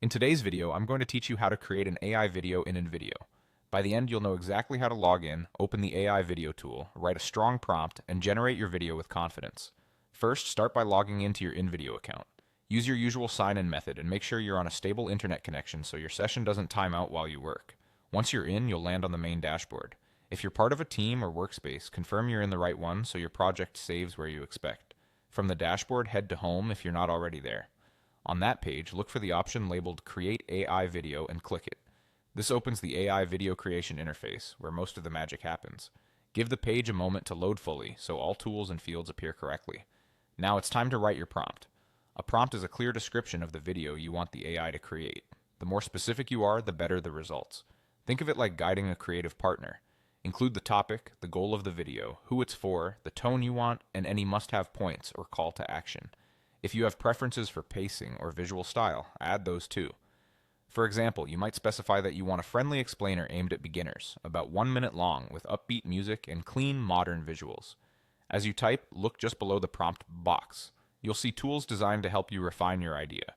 In today's video, I'm going to teach you how to create an AI video in InVideo. By the end, you'll know exactly how to log in, open the AI video tool, write a strong prompt, and generate your video with confidence. First, start by logging into your InVideo account. Use your usual sign-in method and make sure you're on a stable internet connection so your session doesn't time out while you work. Once you're in, you'll land on the main dashboard. If you're part of a team or workspace, confirm you're in the right one so your project saves where you expect. From the dashboard, head to Home if you're not already there. On that page, look for the option labeled Create AI Video and click it. This opens the AI video creation interface, where most of the magic happens. Give the page a moment to load fully so all tools and fields appear correctly. Now it's time to write your prompt. A prompt is a clear description of the video you want the AI to create. The more specific you are, the better the results. Think of it like guiding a creative partner. Include the topic, the goal of the video, who it's for, the tone you want, and any must-have points or call to action. If you have preferences for pacing or visual style, add those too. For example, you might specify that you want a friendly explainer aimed at beginners, about 1 minute long with upbeat music and clean, modern visuals. As you type, look just below the prompt box. You'll see tools designed to help you refine your idea.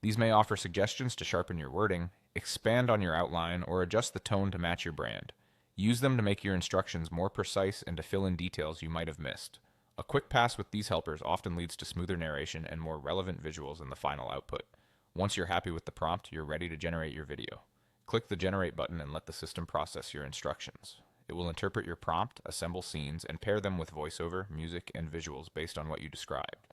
These may offer suggestions to sharpen your wording, expand on your outline, or adjust the tone to match your brand. Use them to make your instructions more precise and to fill in details you might have missed. A quick pass with these helpers often leads to smoother narration and more relevant visuals in the final output. Once you're happy with the prompt, you're ready to generate your video. Click the Generate button and let the system process your instructions. It will interpret your prompt, assemble scenes, and pair them with voiceover, music, and visuals based on what you described.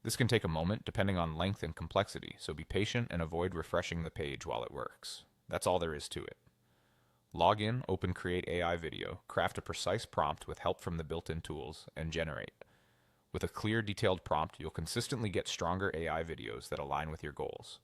This can take a moment depending on length and complexity, so be patient and avoid refreshing the page while it works. That's all there is to it. Log in, open Create AI Video, craft a precise prompt with help from the built-in tools, and generate. With a clear, detailed prompt, you'll consistently get stronger AI videos that align with your goals.